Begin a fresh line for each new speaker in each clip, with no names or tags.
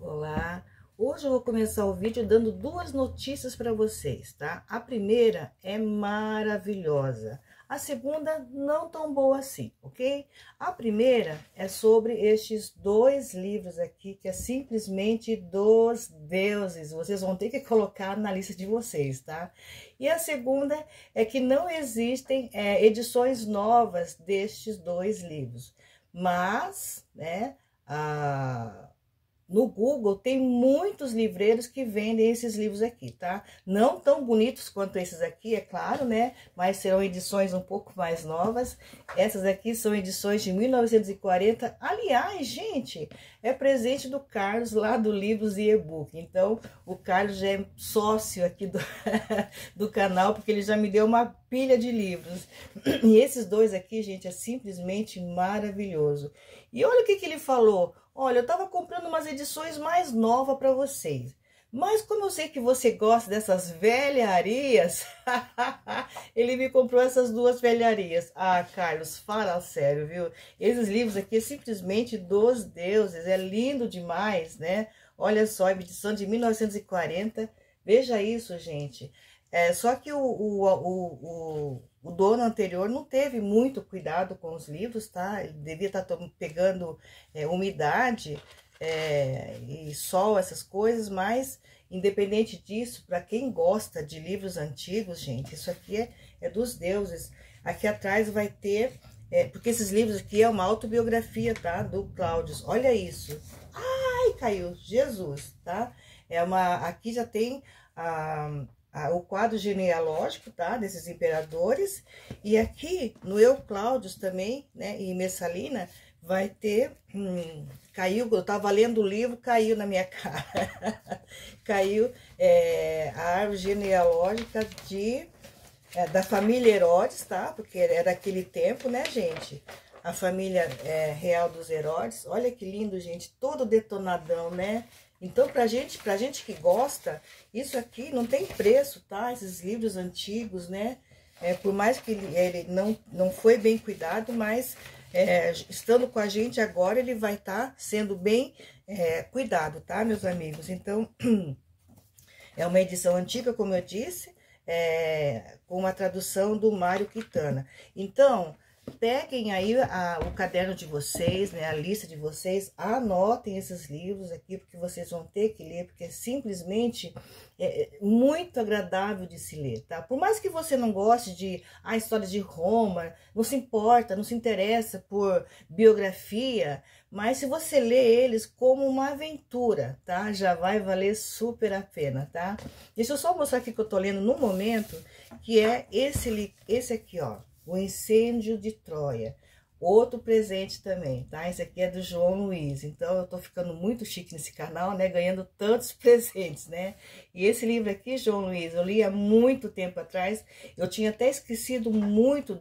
Olá, hoje eu vou começar o vídeo dando duas notícias para vocês, tá? A primeira é maravilhosa, a segunda não tão boa assim, ok? A primeira é sobre estes dois livros aqui, que é simplesmente dos deuses, vocês vão ter que colocar na lista de vocês, tá? E a segunda é que não existem edições novas destes dois livros, mas, né, no Google tem muitos livreiros que vendem esses livros aqui, tá? Não tão bonitos quanto esses aqui, é claro, né? Mas serão edições um pouco mais novas. Essas aqui são edições de 1940. Aliás, gente, é presente do Carlos lá do Livros e E-Book. Então, o Carlos já é sócio aqui do canal, porque ele já me deu uma pilha de livros. E esses dois aqui, gente, é simplesmente maravilhoso. E olha o que ele falou. Olha, eu tava comprando umas edições mais novas para vocês. Mas como eu sei que você gosta dessas velharias, ele me comprou essas duas velharias. Ah, Carlos, fala sério, viu? Esses livros aqui é simplesmente dos deuses, é lindo demais, né? Olha só, edição de 1940. Veja isso, gente. Só que o dono anterior não teve muito cuidado com os livros, tá? Ele devia estar pegando umidade e sol, essas coisas, mas independente disso, para quem gosta de livros antigos, gente, isso aqui é dos deuses. Aqui atrás vai ter, porque esses livros aqui é uma autobiografia, tá? Do Cláudio. Olha isso. Ai, caiu, Jesus, tá? Aqui já tem o quadro genealógico, tá? Desses imperadores. E aqui no Eucláudios também, né? E Messalina vai ter. Caiu, eu tava lendo o livro, caiu na minha cara. Caiu a árvore genealógica da família Herodes, tá? Porque era daquele tempo, né, gente? A família real dos Herodes. Olha que lindo, gente. Todo detonadão, né? Então, pra gente que gosta, isso aqui não tem preço, tá? Esses livros antigos, né? Por mais que ele não foi bem cuidado, mas estando com a gente agora, ele vai estar sendo bem cuidado, tá, meus amigos? Então, é uma edição antiga, como eu disse, com uma tradução do Mário Quintana. Então, peguem aí o caderno de vocês, né, a lista de vocês, anotem esses livros aqui, porque vocês vão ter que ler, porque é simplesmente muito agradável de se ler, tá? Por mais que você não goste de a história de Roma, não se importa, não se interessa por biografia, mas se você lê eles como uma aventura, tá? Já vai valer super a pena, tá? Deixa eu só mostrar aqui que eu tô lendo no momento, que é esse aqui, ó. O Incêndio de Troia, outro presente também, tá? Esse aqui é do João Luiz, então eu tô ficando muito chique nesse canal, né? Ganhando tantos presentes, né? E esse livro aqui, João Luiz, eu li há muito tempo atrás, eu tinha até esquecido muito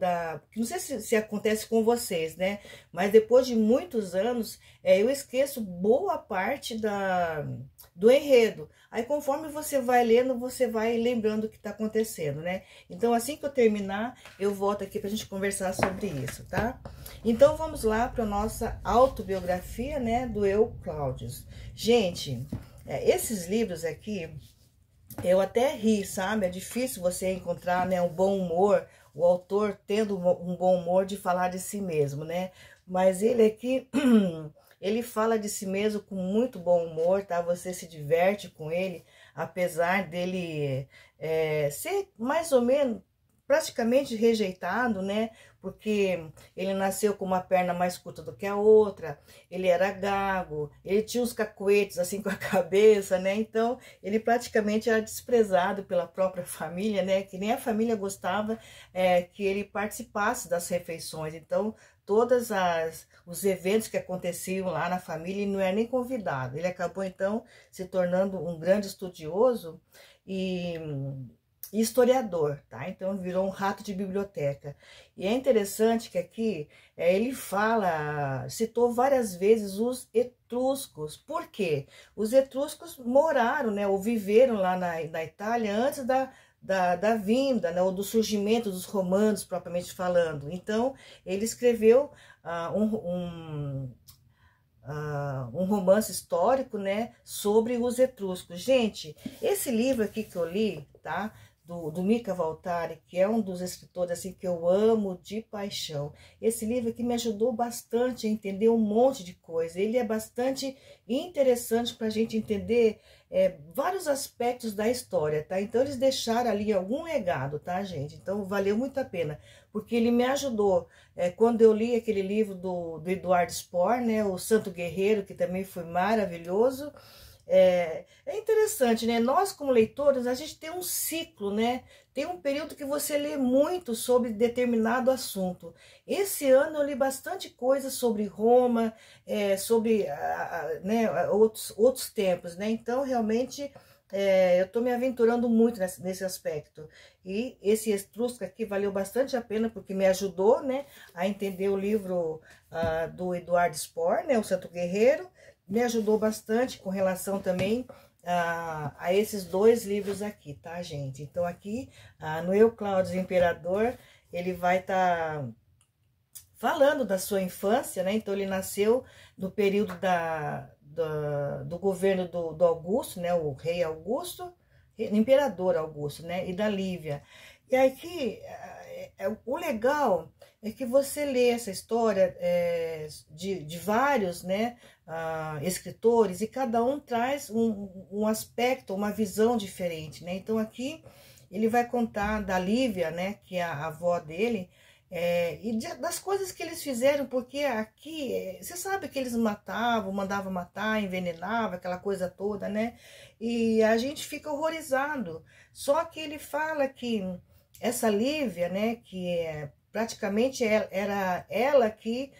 não sei se acontece com vocês, né? Mas depois de muitos anos, eu esqueço boa parte do enredo. Aí, conforme você vai lendo, você vai lembrando o que tá acontecendo, né? Então, assim que eu terminar, eu volto aqui pra gente conversar sobre isso, tá? Então, vamos lá pra nossa autobiografia, né, do Eucláudios. Gente, esses livros aqui, eu até ri, sabe? É difícil você encontrar, né, um bom humor, o autor tendo um bom humor de falar de si mesmo, né? Mas ele aqui... Ele fala de si mesmo com muito bom humor, tá? Você se diverte com ele, apesar dele ser mais ou menos, praticamente rejeitado, né? Porque ele nasceu com uma perna mais curta do que a outra, ele era gago, ele tinha uns cacuetes assim com a cabeça, né? Então, ele praticamente era desprezado pela própria família, né? Que nem a família gostava que ele participasse das refeições. Então, os eventos que aconteciam lá na família, ele não era nem convidado. Ele acabou, então, se tornando um grande estudioso e historiador, tá? Então, virou um rato de biblioteca. E é interessante que aqui ele citou várias vezes os etruscos. Por quê? Os etruscos moraram, né, ou viveram lá na Itália antes da vinda, né, ou do surgimento dos romanos, propriamente falando. Então, ele escreveu um romance histórico, né, sobre os etruscos. Gente, esse livro aqui que eu li, tá? Do Mika Waltari, que é um dos escritores assim que eu amo de paixão. Esse livro aqui me ajudou bastante a entender um monte de coisa. Ele é bastante interessante para a gente entender vários aspectos da história, tá? Então eles deixaram ali algum legado, tá, gente? Então valeu muito a pena, porque ele me ajudou. Quando eu li aquele livro do Eduardo Spohr, né, O Santo Guerreiro, que também foi maravilhoso. É interessante, né? Nós, como leitores, a gente tem um ciclo, né? Tem um período que você lê muito sobre determinado assunto. Esse ano eu li bastante coisa sobre Roma, sobre né, outros tempos, né? Então, realmente, eu estou me aventurando muito nesse aspecto. E esse Etrusca aqui valeu bastante a pena, porque me ajudou, né, a entender o livro do Eduardo Spohr, né, O Santo Guerreiro. Me ajudou bastante com relação também a esses dois livros aqui, tá, gente? Então, aqui, no Eucláudio Imperador, ele vai estar falando da sua infância, né? Então, ele nasceu no período do governo do Augusto, né? O rei Augusto, imperador Augusto, né? E da Lívia. E aqui, o legal é que você lê essa história de vários, né, escritores, e cada um traz um aspecto, uma visão diferente, né? Então aqui ele vai contar da Lívia, né, que é a avó dele, e das coisas que eles fizeram, porque aqui, você sabe que eles matavam, mandavam matar, envenenavam, aquela coisa toda, né? E a gente fica horrorizado. Só que ele fala que essa Lívia, né, que praticamente era ela que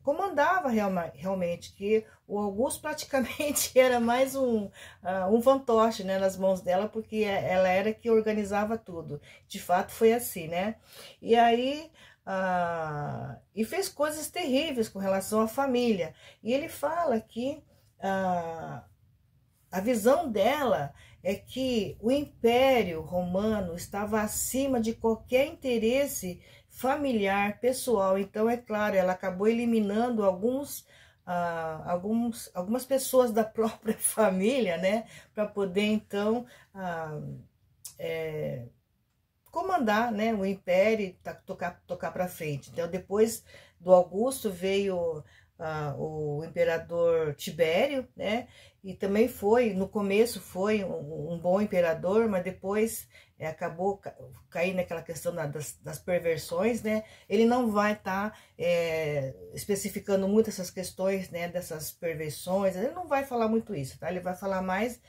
comandava realmente, que o Augusto praticamente era mais um fantoche, né, nas mãos dela, porque ela era que organizava tudo. De fato foi assim, né? E aí e fez coisas terríveis com relação à família. E ele fala que a visão dela é que o Império Romano estava acima de qualquer interesse familiar, pessoal. Então, é claro, ela acabou eliminando algumas pessoas da própria família, né, para poder, então, comandar, né, o Império e tocar para frente. Então, depois do Augusto veio o imperador Tibério, né? E também foi, no começo foi um bom imperador, mas depois acabou caindo naquela questão das perversões, né? Ele não vai estar especificando muito essas questões, né, dessas perversões, ele não vai falar muito isso, tá? Ele vai falar mais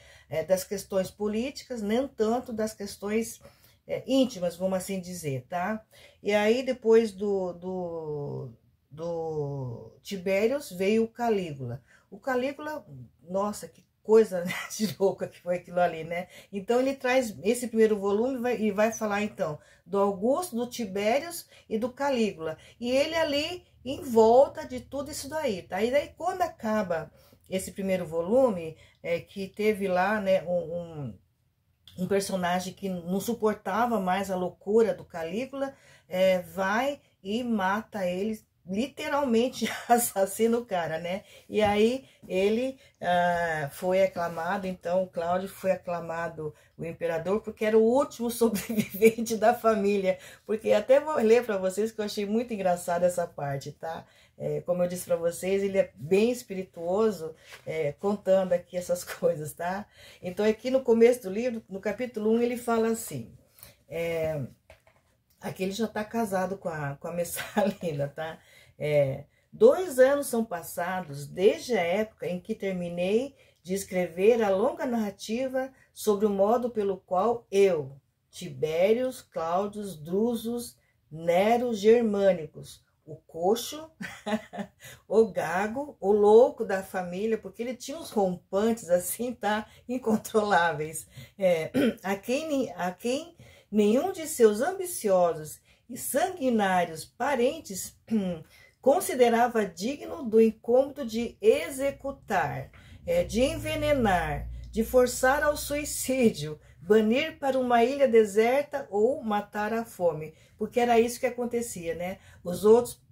das questões políticas, nem tanto das questões íntimas, vamos assim dizer, tá? E aí, depois do Tibérios veio o Calígula. O Calígula, nossa, que coisa, né, de louca que foi aquilo ali, né? Então ele traz esse primeiro volume e vai falar então do Augusto, do Tibérios e do Calígula. E ele ali em volta de tudo isso daí, tá? E daí quando acaba esse primeiro volume, que teve lá, né, um personagem que não suportava mais a loucura do Calígula, vai e mata ele, literalmente assassina o cara, né? E aí ele foi aclamado, então o Cláudio foi aclamado o imperador, porque era o último sobrevivente da família. Porque até vou ler para vocês que eu achei muito engraçado essa parte, tá? Como eu disse para vocês, ele é bem espirituoso, contando aqui essas coisas, tá? Então aqui no começo do livro, no capítulo 1, ele fala assim, aqui ele já está casado com a Messalina, tá? 2 anos são passados desde a época em que terminei de escrever a longa narrativa sobre o modo pelo qual eu, Tibérios, Cláudios, Drusos, Nero, Germânicos, o coxo, o gago, o louco da família, porque ele tinha uns rompantes assim, tá? Incontroláveis, a quem nenhum de seus ambiciosos e sanguinários parentes considerava digno do incômodo de executar, de envenenar, de forçar ao suicídio, banir para uma ilha deserta ou matar à fome, porque era isso que acontecia, né? Os outros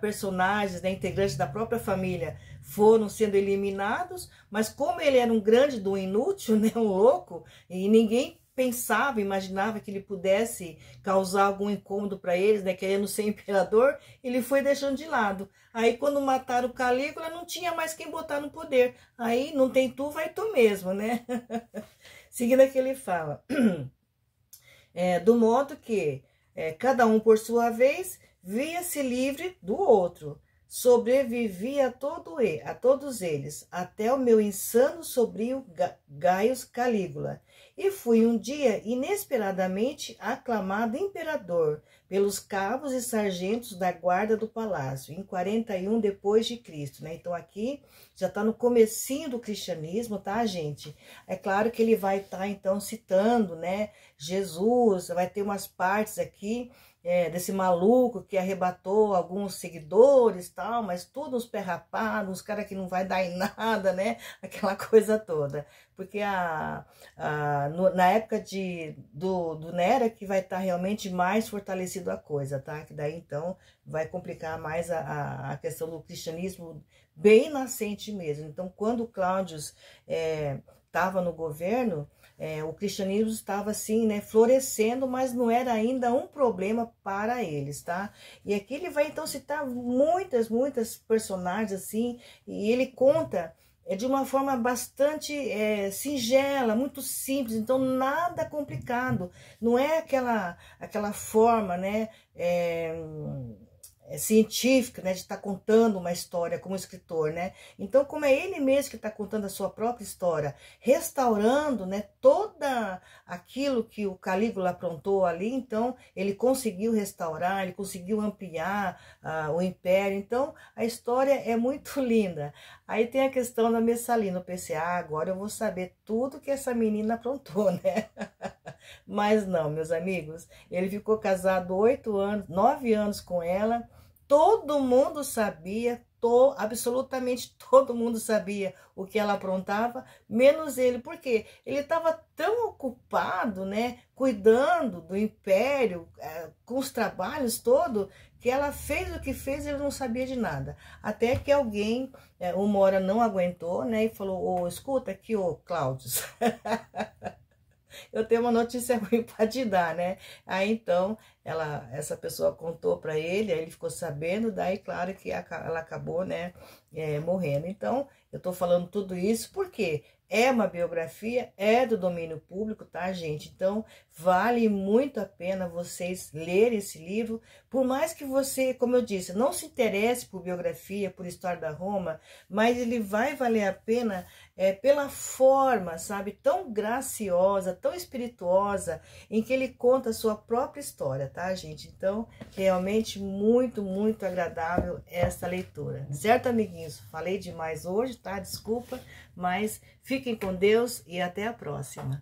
personagens, né, integrantes da própria família foram sendo eliminados, mas como ele era um grande do inútil, né, um louco, e ninguém pensava, imaginava que ele pudesse causar algum incômodo para eles, né, querendo ser imperador, ele foi deixando de lado. Aí quando mataram o Calígula, não tinha mais quem botar no poder. Aí não tem tu, vai tu mesmo, né? Seguindo aqui ele fala, do modo que cada um por sua vez via-se livre do outro. Sobrevivi a todos eles, até o meu insano sobrinho Gaius Calígula, e fui um dia inesperadamente aclamado imperador pelos cabos e sargentos da guarda do palácio, em 41 depois de Cristo, né? Então aqui já está no comecinho do cristianismo, tá, gente? É claro que ele vai estar, então, citando, né, Jesus, vai ter umas partes aqui desse maluco que arrebatou alguns seguidores, tal, mas tudo uns pé rapados, uns caras que não vai dar em nada, né? Aquela coisa toda. Porque na época do Nero que vai estar realmente mais fortalecido a coisa, tá? Que daí, então, vai complicar mais a questão do cristianismo bem nascente mesmo. Então, quando Cláudio estava no governo, o cristianismo estava assim, né, florescendo, mas não era ainda um problema para eles, tá? E aqui ele vai então citar muitas personagens assim, e ele conta de uma forma bastante singela, muito simples, então nada complicado, não é aquela forma, né, científica, né, de estar contando uma história como escritor, né? Então, como é ele mesmo que está contando a sua própria história, restaurando, né, toda aquilo que o Calígula aprontou ali, então ele conseguiu restaurar, ele conseguiu ampliar o império. Então, a história é muito linda. Aí tem a questão da Messalina. Eu pensei, agora eu vou saber tudo que essa menina aprontou, né? Mas não, meus amigos, ele ficou casado 9 anos com ela. Todo mundo sabia, absolutamente todo mundo sabia o que ela aprontava, menos ele. Por quê? Ele estava tão ocupado, né, cuidando do império, com os trabalhos todos, que ela fez o que fez e ele não sabia de nada. Até que alguém, uma hora, não aguentou, né, e falou, escuta aqui, Cláudio, eu tenho uma notícia ruim para te dar, né? Aí então, essa pessoa contou para ele, aí ele ficou sabendo, daí claro que ela acabou, né, morrendo. Então, eu tô falando tudo isso porque é uma biografia, é do domínio público, tá, gente? Então, vale muito a pena vocês lerem esse livro, por mais que você, como eu disse, não se interesse por biografia, por história da Roma, mas ele vai valer a pena pela forma, sabe, tão graciosa, tão espirituosa, em que ele conta a sua própria história, tá, gente? Então, realmente muito agradável essa leitura. Certo, amiguinhos? Falei demais hoje, tá? Desculpa, mas fiquem com Deus e até a próxima.